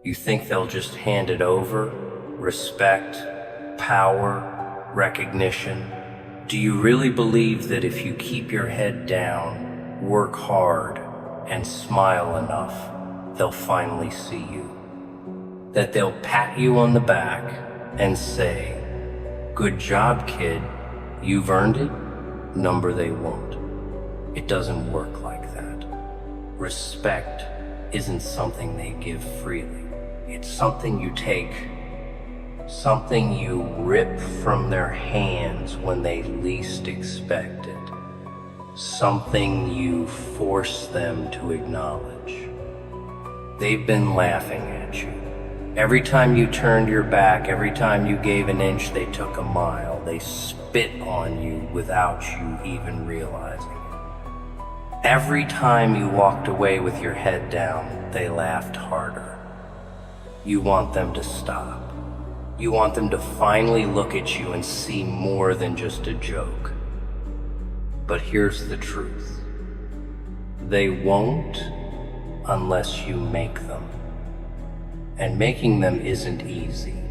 You think they'll just hand it over? Respect, power, recognition? Do you really believe that if you keep your head down, work hard, and smile enough, they'll finally see you? That they'll pat you on the back and say, "Good job, kid, you've earned it"? Number they won't. It doesn't work like that. Respect isn't something they give freely. It's something you take, something you rip from their hands when they least expect it, something you force them to acknowledge. They've been laughing at you. Every time you turned your back, every time you gave an inch, they took a mile. They spit on you without you even realizing it. Every time you walked away with your head down, they laughed harder. You want them to stop. You want them to finally look at you and see more than just a joke. But here's the truth. They won't unless you make them. And making them isn't easy.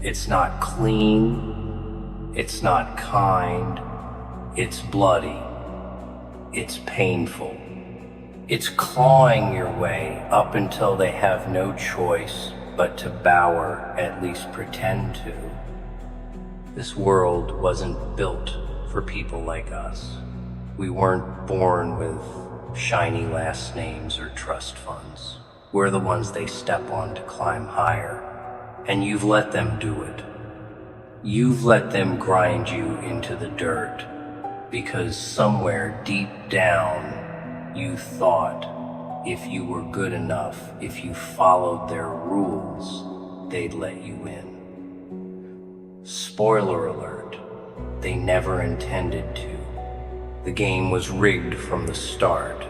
It's not clean, it's not kind, it's bloody, it's painful. It's clawing your way up until they have no choice but to bow or at least pretend to. This world wasn't built for people like us. We weren't born with shiny last names or trust funds. We're the ones they step on to climb higher, and you've let them do it. You've let them grind you into the dirt because somewhere deep down you thought if you were good enough, if you followed their rules, they'd let you in. Spoiler alert, they never intended to. The game was rigged from the start.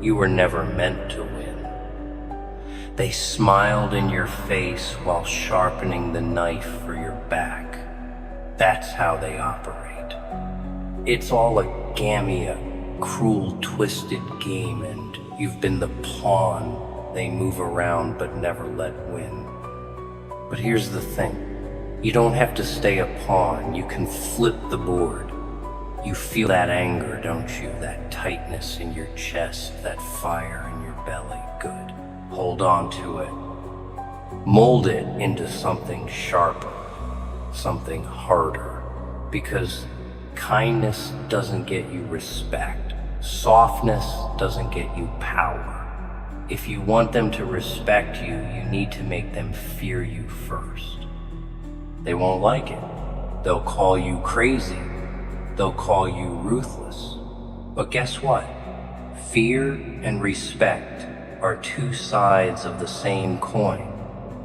You were never meant to win. They smiled in your face while sharpening the knife for your back. That's how they operate. It's all a gammy, a cruel, twisted game, and you've been the pawn they move around but never let win. But here's the thing. You don't have to stay a pawn. You can flip the board. You feel that anger, don't you? That tightness in your chest, that fire in your belly. Good. Hold on to it. Mold it into something sharper, something harder, because kindness doesn't get you respect. Softness doesn't get you power. If you want them to respect you, you need to make them fear you first. They won't like it. They'll call you crazy. They'll call you ruthless. But guess what? Fear and respect are two sides of the same coin.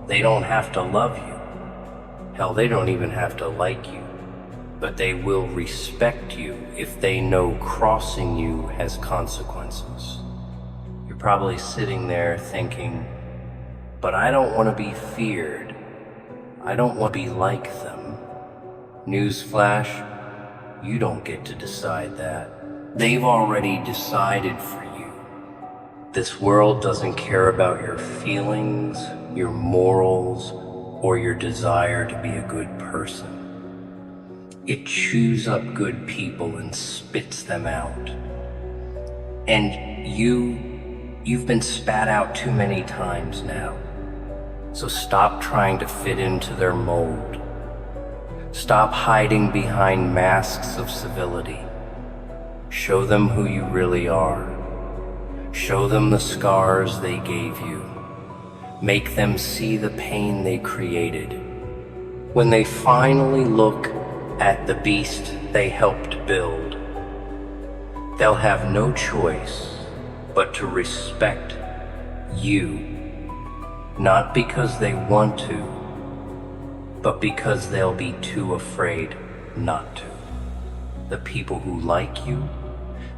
They don't have to love you. Hell, they don't even have to like you. But they will respect you if they know crossing you has consequences. You're probably sitting there thinking, but I don't want to be feared. I don't want to be like them. Newsflash, you don't get to decide that. They've already decided for you. This world doesn't care about your feelings, your morals, or your desire to be a good person. It chews up good people and spits them out. And you've been spat out too many times now. So stop trying to fit into their mold. Stop hiding behind masks of civility. Show them who you really are. Show them the scars they gave you. Make them see the pain they created. When they finally look at the beast they helped build, they'll have no choice but to respect you. Not because they want to, but because they'll be too afraid not to. The people who like you,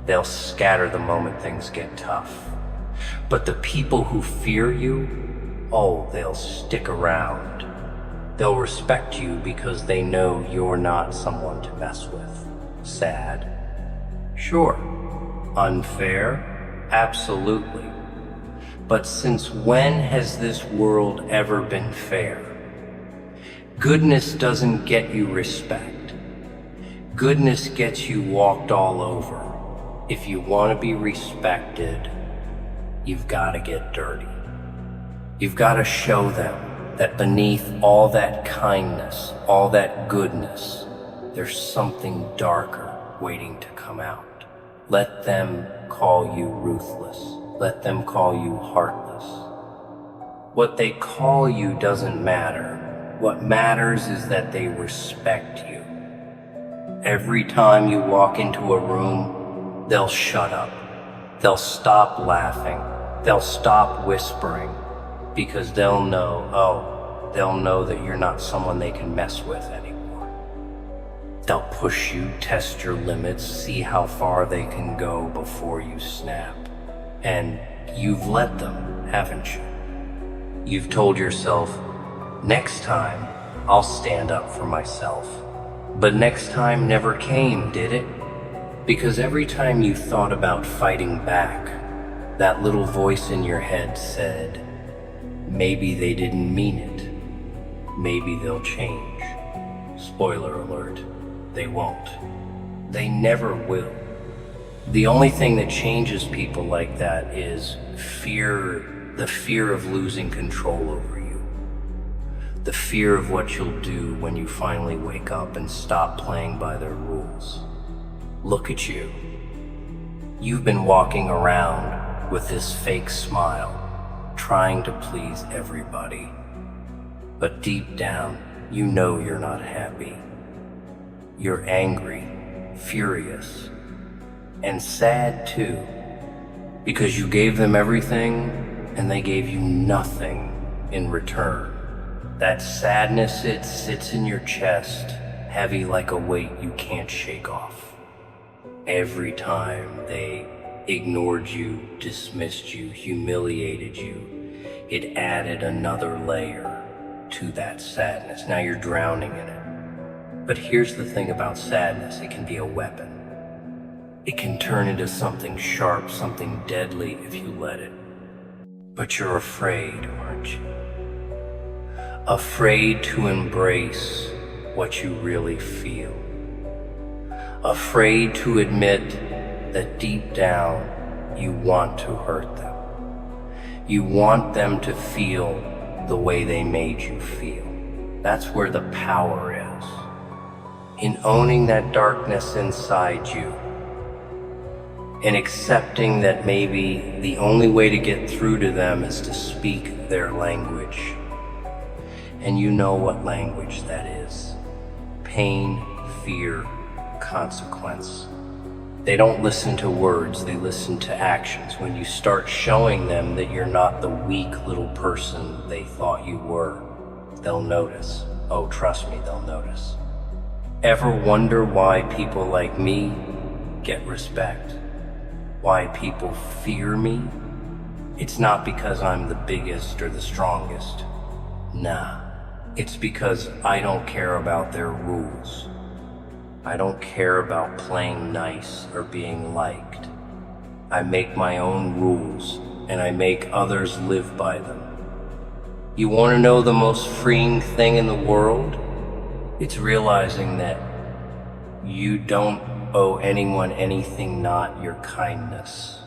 they'll scatter the moment things get tough. But the people who fear you, oh, they'll stick around. They'll respect you because they know you're not someone to mess with. Sad? Sure. Unfair? Absolutely. But since when has this world ever been fair? Goodness doesn't get you respect. Goodness gets you walked all over. If you want to be respected, you've got to get dirty. You've got to show them that beneath all that kindness, all that goodness, there's something darker waiting to come out. Let them call you ruthless. Let them call you heartless. What they call you doesn't matter. What matters is that they respect you. Every time you walk into a room, they'll shut up. They'll stop laughing. They'll stop whispering, because they'll know that you're not someone they can mess with anymore. They'll push you, test your limits, see how far they can go before you snap. And you've let them, haven't you? You've told yourself, next time, I'll stand up for myself. But next time never came, did it? Because every time you thought about fighting back, that little voice in your head said, maybe they didn't mean it. Maybe they'll change. Spoiler alert, they won't. They never will. The only thing that changes people like that is fear, the fear of losing control over you. The fear of what you'll do when you finally wake up and stop playing by their rules. Look at you. You've been walking around with this fake smile, trying to please everybody. But deep down, you know you're not happy. You're angry, furious, and sad too, because you gave them everything and they gave you nothing in return. That sadness, it sits in your chest, heavy like a weight you can't shake off. Every time they ignored you, dismissed you, humiliated you, it added another layer to that sadness. Now you're drowning in it. But here's the thing about sadness, it can be a weapon. It can turn into something sharp, something deadly if you let it. But you're afraid, aren't you? Afraid to embrace what you really feel. Afraid to admit that deep down you want to hurt them. You want them to feel the way they made you feel. That's where the power is. In owning that darkness inside you, and accepting that maybe the only way to get through to them is to speak their language. And you know what language that is. Pain, fear, consequence. They don't listen to words, they listen to actions. When you start showing them that you're not the weak little person they thought you were, they'll notice. Oh, trust me, they'll notice. Ever wonder why people like me get respect? Why people fear me? It's not because I'm the biggest or the strongest. Nah, it's because I don't care about their rules. I don't care about playing nice or being liked. I make my own rules and I make others live by them. You want to know the most freeing thing in the world? It's realizing that you don't owe anyone anything, not your kindness,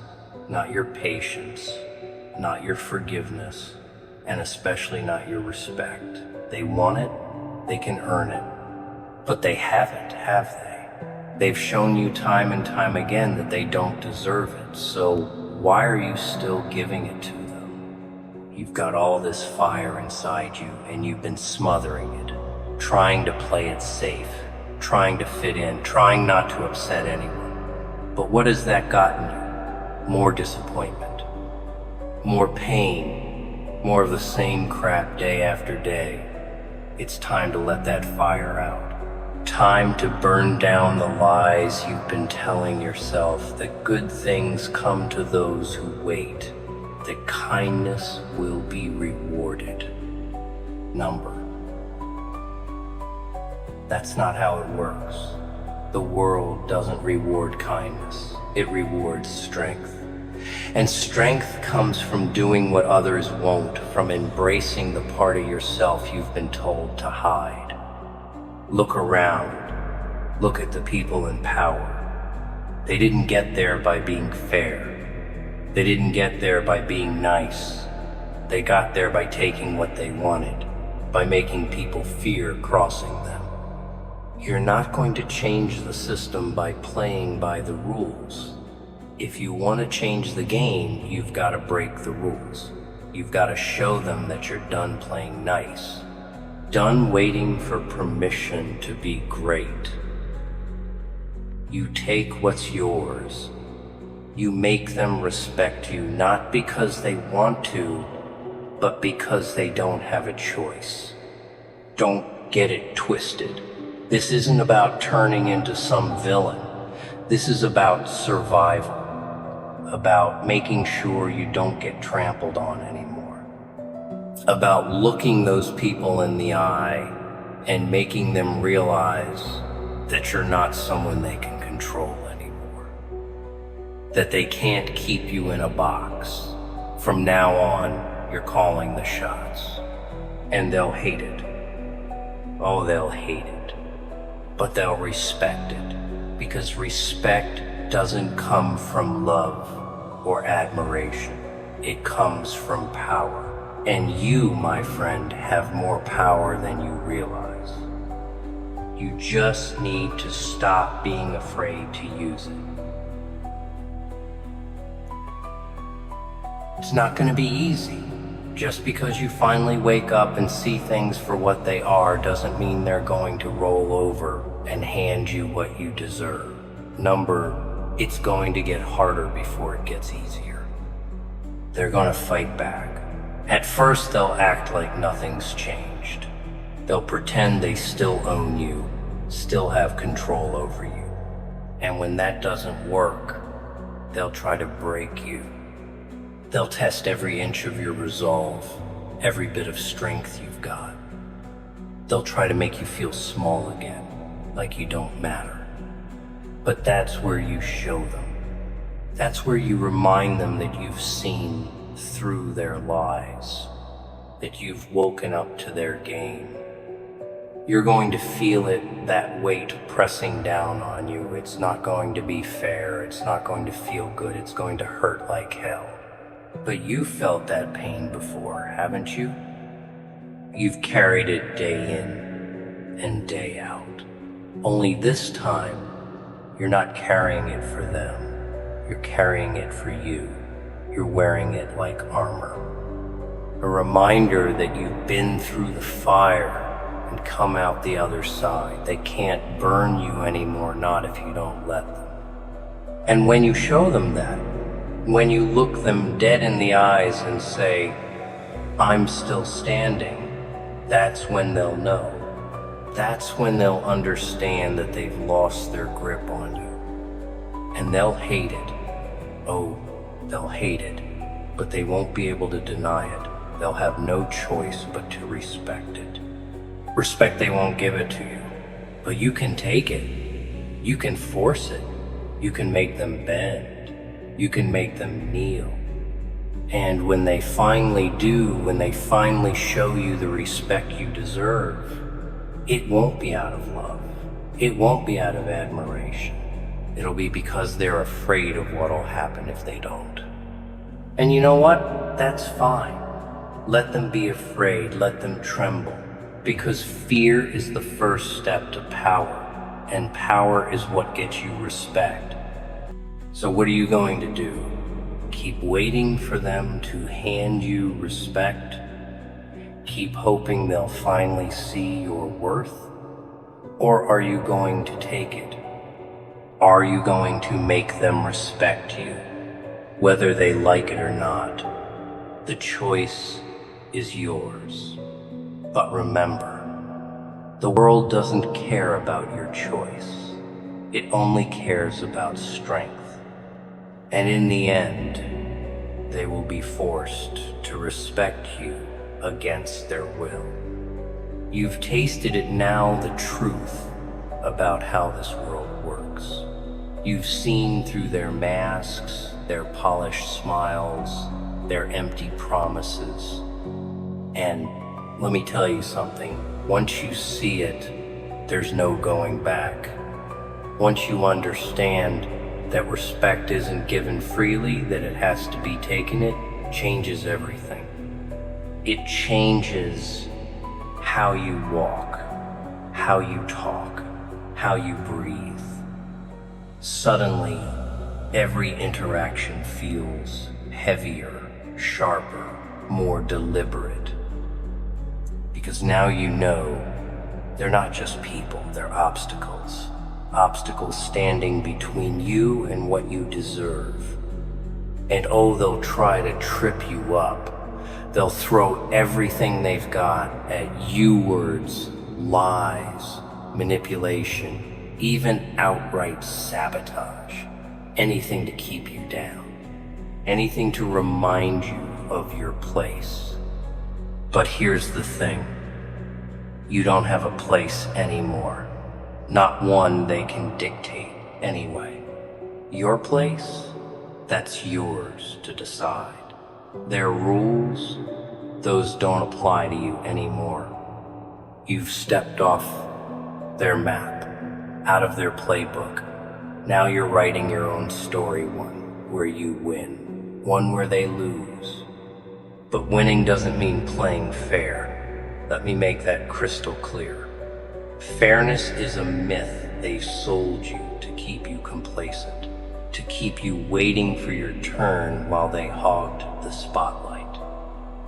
not your patience, not your forgiveness, and especially not your respect. They want it, they can earn it, but they haven't, have they? They've shown you time and time again that they don't deserve it, so why are you still giving it to them? You've got all this fire inside you and you've been smothering it, trying to play it safe, trying to fit in, trying not to upset anyone. But what has that gotten you? More disappointment, more pain, more of the same crap day after day. It's time to let that fire out. Time to burn down the lies you've been telling yourself, that good things come to those who wait, that kindness will be rewarded. Number. That's not how it works. The world doesn't reward kindness. It rewards strength. And strength comes from doing what others won't, from embracing the part of yourself you've been told to hide. Look around. Look at the people in power. They didn't get there by being fair. They didn't get there by being nice. They got there by taking what they wanted, by making people fear crossing them. You're not going to change the system by playing by the rules. If you want to change the game, you've got to break the rules. You've got to show them that you're done playing nice, done waiting for permission to be great. You take what's yours. You make them respect you, not because they want to, but because they don't have a choice. Don't get it twisted. This isn't about turning into some villain. This is about survival, about making sure you don't get trampled on anymore, about looking those people in the eye and making them realize that you're not someone they can control anymore, that they can't keep you in a box. From now on, you're calling the shots, and they'll hate it. Oh, they'll hate it, but they'll respect it, because respect doesn't come from love or admiration. It comes from power. And you, my friend, have more power than you realize. You just need to stop being afraid to use it. It's not going to be easy. Just because you finally wake up and see things for what they are doesn't mean they're going to roll over and hand you what you deserve. It's going to get harder before it gets easier. They're going to fight back. At first, they'll act like nothing's changed. They'll pretend they still own you, still have control over you. And when that doesn't work, they'll try to break you. They'll test every inch of your resolve, every bit of strength you've got. They'll try to make you feel small again, like you don't matter. But that's where you show them. That's where you remind them that you've seen through their lies, that you've woken up to their game. You're going to feel it, that weight pressing down on you. It's not going to be fair. It's not going to feel good. It's going to hurt like hell. But you felt that pain before, haven't you? You've carried it day in and day out. Only this time, you're not carrying it for them. You're carrying it for you. You're wearing it like armor. A reminder that you've been through the fire and come out the other side. They can't burn you anymore, not if you don't let them. And when you show them that, when you look them dead in the eyes and say, I'm still standing, that's when they'll know. That's when they'll understand that they've lost their grip on you. And they'll hate it. Oh, they'll hate it. But they won't be able to deny it. They'll have no choice but to respect it. Respect they won't give it to you. But you can take it. You can force it. You can make them bend. You can make them kneel. And when they finally do, when they finally show you the respect you deserve, it won't be out of love. It won't be out of admiration. It'll be because they're afraid of what'll happen if they don't. And you know what? That's fine. Let them be afraid. Let them tremble. Because fear is the first step to power. And power is what gets you respect. So what are you going to do? Keep waiting for them to hand you respect? Keep hoping they'll finally see your worth? Or are you going to take it? Are you going to make them respect you, whether they like it or not? The choice is yours. But remember, the world doesn't care about your choice. It only cares about strength. And in the end, they will be forced to respect you against their will. You've tasted it now, the truth about how this world works. You've seen through their masks their polished smiles, their empty promises. And let me tell you something, once you see it, there's no going back. Once you understand that respect isn't given freely, that it has to be taken, it changes everything. It changes how you walk, how you talk, how you breathe. Suddenly, every interaction feels heavier, sharper, more deliberate. Because now you know they're not just people, they're obstacles. Obstacles standing between you and what you deserve. And oh, they'll try to trip you up. They'll throw everything they've got at you, words, lies, manipulation, even outright sabotage. Anything to keep you down. Anything to remind you of your place. But here's the thing. You don't have a place anymore. Not one they can dictate anyway. Your place, that's yours to decide. Their rules, those don't apply to you anymore. You've stepped off their map, out of their playbook. Now you're writing your own story, one where you win, one where they lose. But winning doesn't mean playing fair. Let me make that crystal clear. Fairness is a myth they've sold you to keep you complacent, to keep you waiting for your turn while they hogged the spotlight.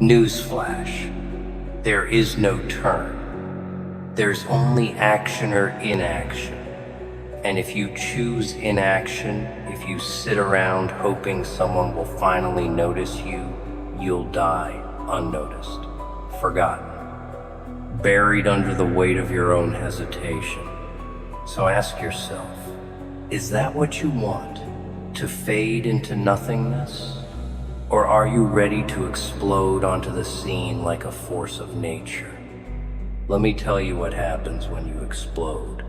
Newsflash, there is no turn. There's only action or inaction. And if you choose inaction, if you sit around hoping someone will finally notice you, you'll die unnoticed, forgotten, buried under the weight of your own hesitation. So ask yourself, is that what you want? To fade into nothingness? Or are you ready to explode onto the scene like a force of nature? Let me tell you what happens when you explode.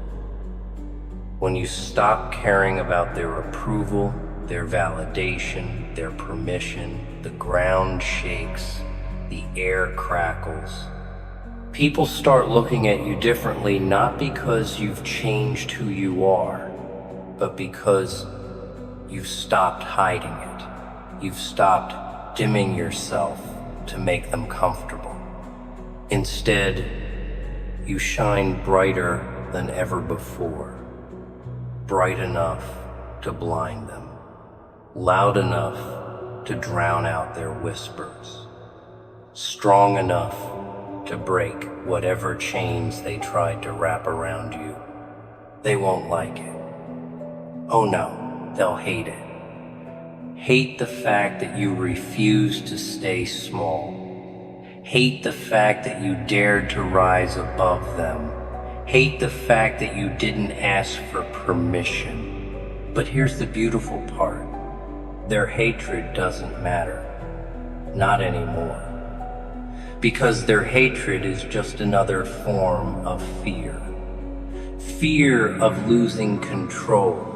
When you stop caring about their approval, their validation, their permission, the ground shakes, the air crackles. People start looking at you differently, not because you've changed who you are, but because you've stopped hiding it. You've stopped dimming yourself to make them comfortable. Instead, you shine brighter than ever before. Bright enough to blind them. Loud enough to drown out their whispers. Strong enough to break whatever chains they tried to wrap around you. They won't like it. Oh no, they'll hate it. Hate the fact that you refuse to stay small. Hate the fact that you dared to rise above them. Hate the fact that you didn't ask for permission. But here's the beautiful part. Their hatred doesn't matter. Not anymore. Because their hatred is just another form of fear. Fear of losing control.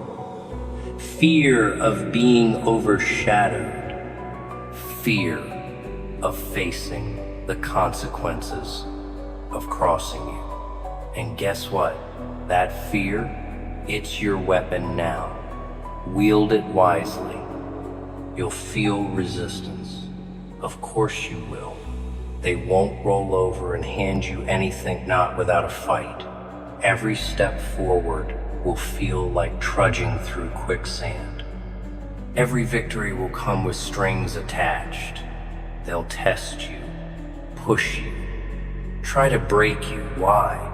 Fear of being overshadowed. Fear of facing the consequences of crossing you. And guess what? That fear, it's your weapon now. Wield it wisely. You'll feel resistance. Of course you will. They won't roll over and hand you anything not without a fight. Every step forward will feel like trudging through quicksand. Every victory will come with strings attached. They'll test you, push you, try to break you. Why?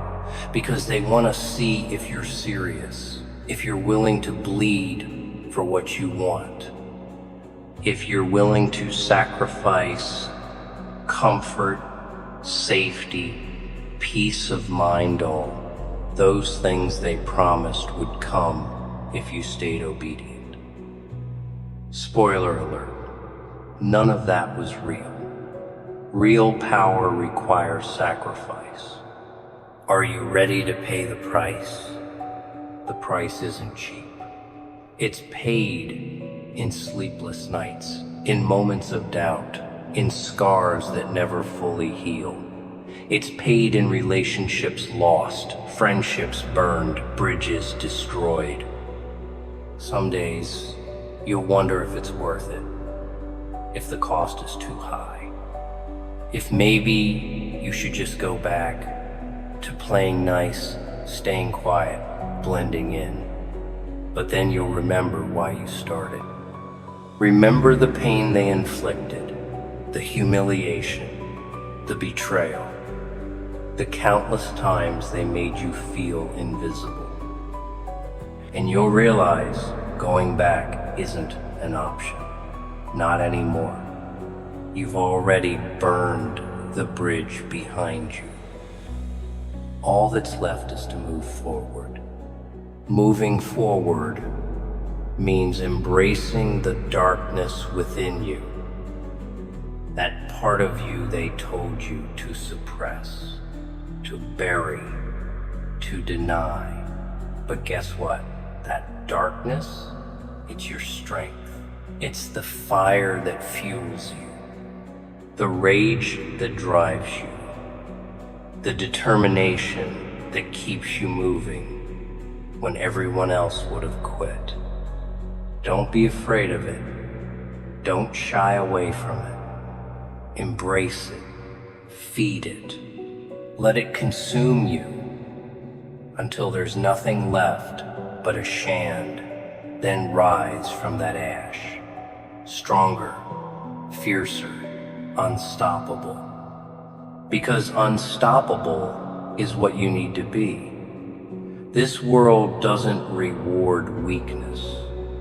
Because they want to see if you're serious, if you're willing to bleed for what you want, if you're willing to sacrifice comfort, safety, peace of mind, all those things they promised would come if you stayed obedient. Spoiler alert, none of that was real. Real power requires sacrifice. Are you ready to pay the price? The price isn't cheap. It's paid in sleepless nights, in moments of doubt, in scars that never fully heal. It's paid in relationships lost, friendships burned, bridges destroyed. Some days, you'll wonder if it's worth it, if the cost is too high, if maybe you should just go back to playing nice, staying quiet, blending in. But then you'll remember why you started. Remember the pain they inflicted, the humiliation, the betrayal, the countless times they made you feel invisible. And you'll realize going back isn't an option. Not anymore. You've already burned the bridge behind you. All that's left is to move forward. Moving forward means embracing the darkness within you. That part of you they told you to suppress, to bury, to deny. But guess what? That darkness, it's your strength. It's the fire that fuels you, the rage that drives you, the determination that keeps you moving when everyone else would have quit. Don't be afraid of it. Don't shy away from it. Embrace it. Feed it. Let it consume you until there's nothing left but a shand. Then rise from that ash. Stronger, fiercer, unstoppable. Because unstoppable is what you need to be. This world doesn't reward weakness,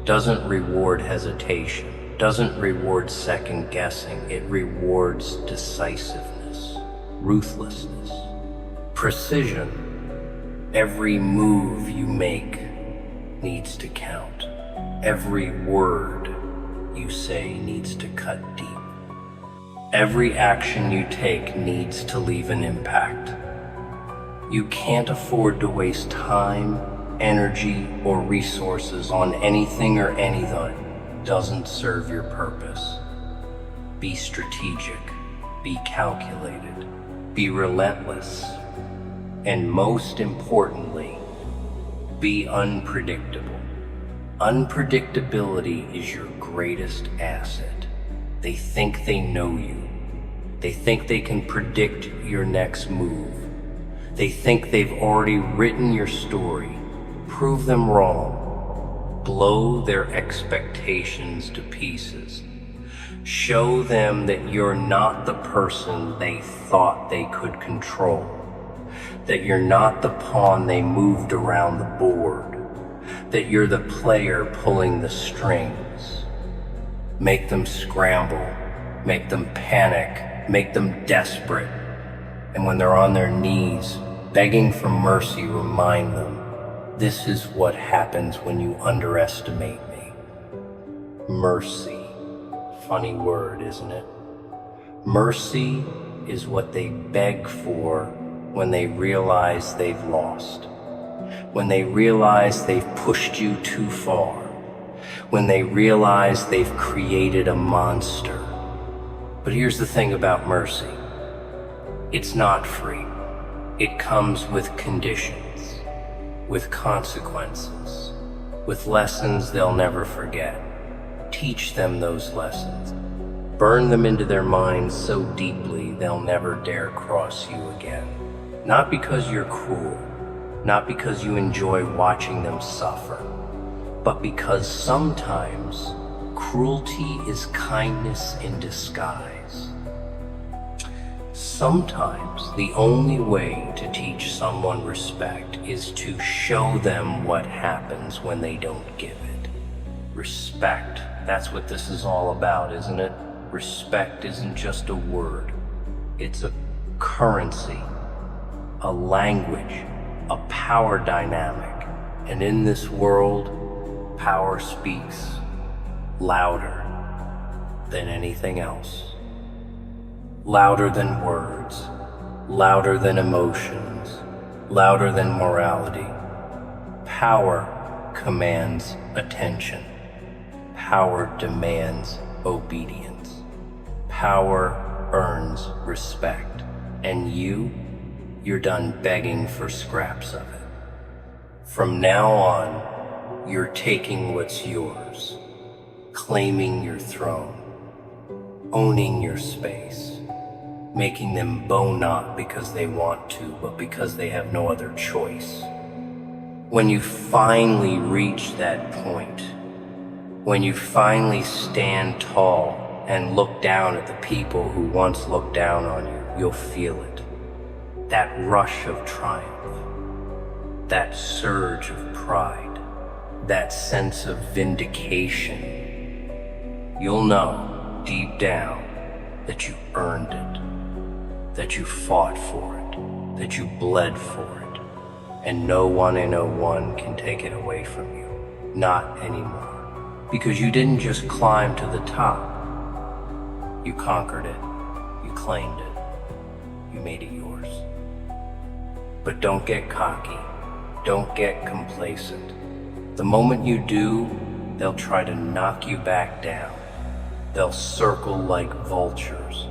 doesn't reward hesitation, doesn't reward second guessing. It rewards decisiveness, ruthlessness, precision. Every move you make needs to count. Every word you say needs to cut deep. Every action you take needs to leave an impact. You can't afford to waste time, energy, or resources on anything or anything that doesn't serve your purpose. Be strategic, be calculated, be relentless, and most importantly, be unpredictable. Unpredictability is your greatest asset. They think they know you. They think they can predict your next move. They think they've already written your story. Prove them wrong. Blow their expectations to pieces. Show them that you're not the person they thought they could control. That you're not the pawn they moved around the board. That you're the player pulling the strings. Make them scramble, make them panic, make them desperate. And when they're on their knees, begging for mercy, remind them, this is what happens when you underestimate me. Mercy. Funny word, isn't it? Mercy is what they beg for when they realize they've lost. When they realize they've pushed you too far. When they realize they've created a monster. But here's the thing about mercy. It's not free. It comes with conditions, with consequences, with lessons they'll never forget. Teach them those lessons. Burn them into their minds so deeply they'll never dare cross you again. Not because you're cruel, not because you enjoy watching them suffer, but because sometimes cruelty is kindness in disguise. Sometimes the only way to teach someone respect is to show them what happens when they don't give it. Respect, that's what this is all about, isn't it? Respect isn't just a word. It's a currency, a language, a power dynamic. And in this world, power speaks louder than anything else. Louder than words, louder than emotions, louder than morality. Power commands attention. Power demands obedience. Power earns respect. And you're done begging for scraps of it. From now on, you're taking what's yours, claiming your throne, owning your space, making them bow not because they want to, but because they have no other choice. When you finally reach that point, when you finally stand tall and look down at the people who once looked down on you, you'll feel it. That rush of triumph, that surge of pride, that sense of vindication. You'll know deep down that you earned it, that you fought for it, that you bled for it. And no one in 01 can take it away from you. Not anymore. Because you didn't just climb to the top. You conquered it. You claimed it. You made it yours. But don't get cocky. Don't get complacent. The moment you do, they'll try to knock you back down. They'll circle like vultures,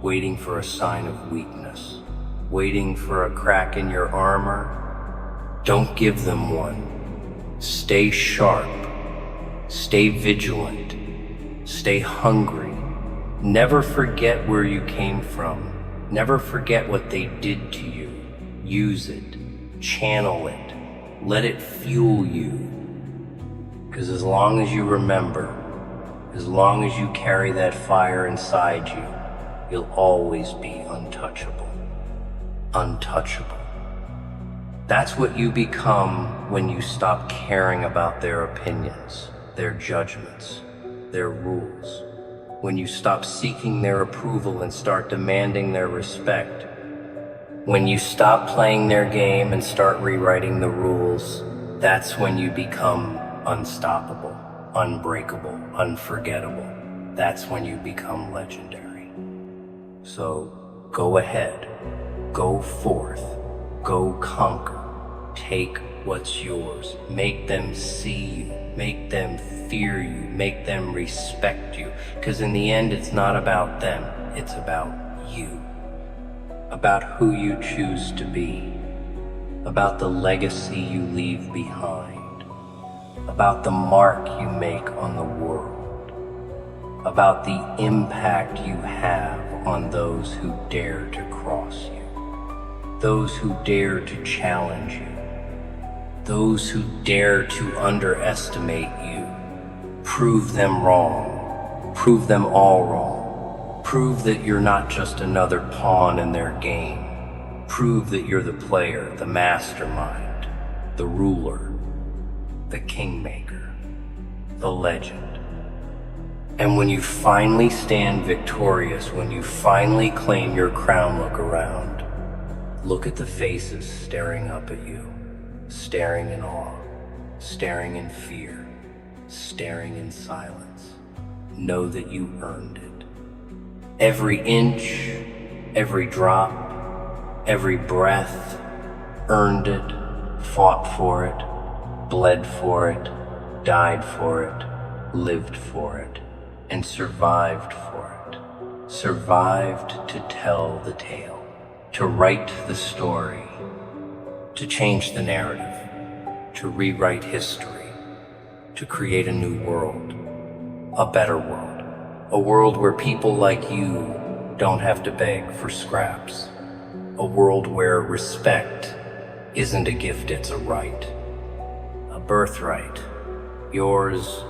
waiting for a sign of weakness, waiting for a crack in your armor. Don't give them one. Stay sharp. Stay vigilant. Stay hungry. Never forget where you came from. Never forget what they did to you. Use it. Channel it. Let it fuel you. Because as long as you remember, as long as you carry that fire inside you, you'll always be untouchable. Untouchable. That's what you become when you stop caring about their opinions, their judgments, their rules. When you stop seeking their approval and start demanding their respect. When you stop playing their game and start rewriting the rules, that's when you become unstoppable, unbreakable, unforgettable. That's when you become legendary. So go ahead, go forth, go conquer. Take what's yours. Make them see you. Make them fear you. Make them respect you. Because in the end, it's not about them. It's about you. About who you choose to be. About the legacy you leave behind. About the mark you make on the world. About the impact you have on those who dare to cross you. Those who dare to challenge you. Those who dare to underestimate you. Prove them wrong. Prove them all wrong. Prove that you're not just another pawn in their game. Prove that you're the player, the mastermind, the ruler, the kingmaker, the legend. And when you finally stand victorious, when you finally claim your crown, look around. Look at the faces staring up at you. Staring in awe, staring in fear, staring in silence. Know that you earned it. Every inch, every drop, every breath, earned it, fought for it, bled for it, died for it, lived for it, and survived for it. Survived to tell the tale, to write the story, to change the narrative, to rewrite history, to create a new world, a better world, a world where people like you don't have to beg for scraps, a world where respect isn't a gift, it's a right, a birthright, yours